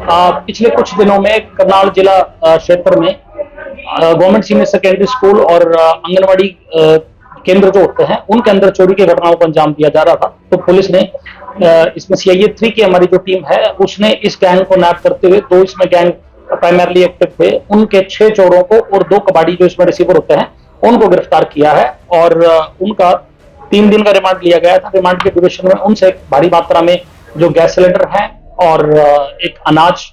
पिछले कुछ दिनों में करनाल जिला क्षेत्र में गवर्नमेंट सीनियर सेकेंडरी स्कूल और आंगनवाड़ी केंद्र जो होते हैं उनके अंदर चोरी की घटनाओं को अंजाम दिया जा रहा था। तो पुलिस ने इसमें CIA 3 की हमारी जो टीम है उसने इस गैंग को नैप करते हुए, दो इसमें गैंग प्राइमरली एक्टिव थे, उनके 6 चोरों को और 2 कबाड़ी जो इसमें रिसीवर होते हैं उनको गिरफ्तार किया है और उनका 3 दिन का रिमांड लिया गया था। रिमांड के ड्यूरेशन में उनसे भारी मात्रा में जो गैस सिलेंडर है और एक अनाज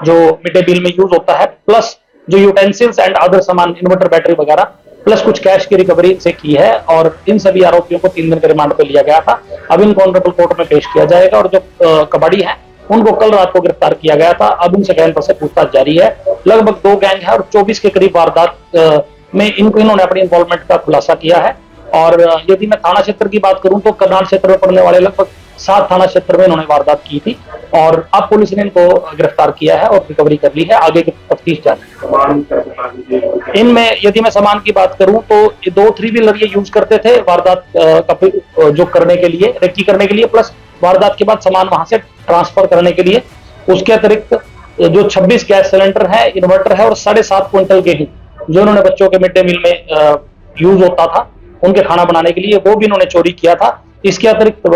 जो मिड डे मील में यूज होता है, प्लस जो यूटेंसिल्स एंड अदर सामान, इन्वर्टर, बैटरी वगैरह, प्लस कुछ कैश की रिकवरी से की है और इन सभी आरोपियों को 3 दिन के रिमांड पे लिया गया था। अब इनको ऑनरेबल कोर्ट में पेश किया जाएगा और जो कबाड़ी है उनको कल रात को गिरफ्तार किया गया था। अब उनसे गैंग पर से पूछताछ जारी है। लगभग 2 गैंग है और 24 के करीब वारदात में इन्होंने अपनी इन्वॉल्वमेंट का खुलासा किया है। और यदि मैं थाना क्षेत्र की बात करूं तो करनाल क्षेत्र में पड़ने वाले लगभग 7 थाना क्षेत्र में इन्होंने वारदात की थी और अब पुलिस ने इनको गिरफ्तार किया है और रिकवरी कर ली है। आगे की तफ्तीश जारी है। इनमें यदि मैं सामान की बात करूं तो 2 3 व्हीलर ये यूज करते थे वारदात जो करने के लिए, रेकी करने के लिए, प्लस वारदात के बाद सामान वहां से ट्रांसफर करने के लिए। उसके अतिरिक्त जो 26 गैस सिलेंडर है, इन्वर्टर है और 7.5 क्विंटल गेहूं जो इन्होंने बच्चों के मिड डे मील में यूज होता था उनके खाना बनाने के लिए, वो भी इन्होंने चोरी किया था। इसके अतिरिक्त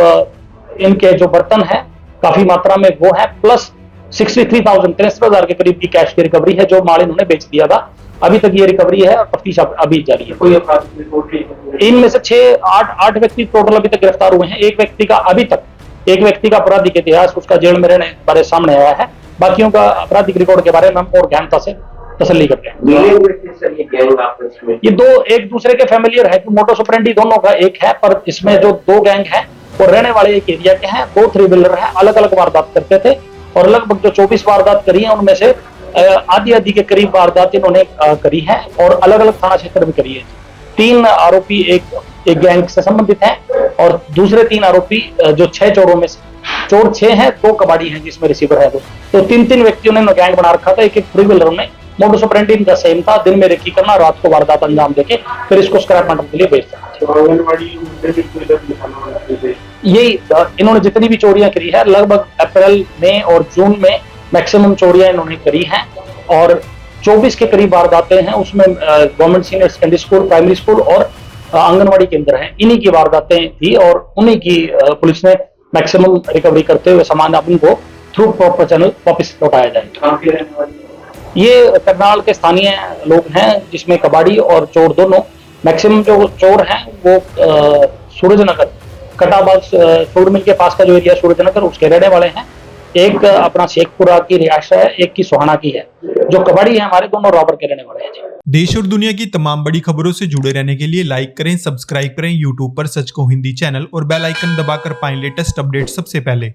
इनके जो बर्तन है काफी मात्रा में वो है, प्लस 63,000 के करीब की कैश की रिकवरी है जो माल इन्होंने बेच दिया था। अभी तक ये रिकवरी है और तफ्तीश अभी जारी है। कोई इनमें से 8 व्यक्ति टोटल अभी तक गिरफ्तार हुए हैं। एक व्यक्ति का आपराधिक इतिहास, उसका जेल में रहने बारे सामने आया है। बाकियों का आपराधिक रिकॉर्ड के बारे में हम और गहनता से तसल्ली करते हैं। ये 2 एक दूसरे के फैमिलियर है, मोटोस ऑपरेंडी दोनों का एक है, पर इसमें जो 2 गैंग है वो रहने वाले एक एरिया के हैं। 2 3 व्हीलर है, अलग अलग वारदात करते थे और लगभग जो 24 वारदात करी है उनमें से आधी के करीब वारदात इन्होंने करी है और अलग अलग थाना क्षेत्र में करी है। 3 आरोपी एक गैंग से संबंधित हैं और दूसरे 3 आरोपी जो 6 चोरों में से, चोर 6 हैं, 2 कबाड़ी हैं जिसमें रिसीवर है। तो 3 व्यक्तियों ने गैंग बना रखा था। एक 3 व्हीलर में मोडस ऑपरेंडी इनका सेम था, दिन में रेकी करना, रात को वारदात अंजाम देके फिर इसको स्क्रैप मेटल के लिए बेचना। यही इन्होंने जितनी भी चोरियां करी है लगभग अप्रैल, मई और जून में मैक्सिमम चोरियां इन्होंने करी हैं और 24 के करीब वारदातें हैं। उसमें government senior secondary school, primary school और आंगनवाड़ी केंद्र हैं। इन्हीं की वारदातें थी और उन्हीं की पुलिस ने मैक्सिमम रिकवरी करते हुए सामान अब इनको थ्रू प्रॉपर चैनल वापस लौटाया जाएगा। ये करनाल के स्थानीय लोग हैं जिसमें कबाड़ी और चोर दोनों। मैक्सिमम जो चोर हैं वो सूरजनगर, कटाबाग शुगर मिल के पास का जो एरिया सूरजनगर, उसके रहने वाले हैं। एक अपना शेखपुरा की रिहायश है, एक की सोहाना की है। जो कबाड़ी है हमारे दोनों रॉबर के रहने वाले हैं जी। देश और दुनिया की तमाम बड़ी खबरों से जुड़े रहने के लिए लाइक करें, सब्सक्राइब करें यूट्यूब पर सच को हिंदी चैनल और बेल आइकन दबाकर पाएं लेटेस्ट अपडेट सबसे पहले।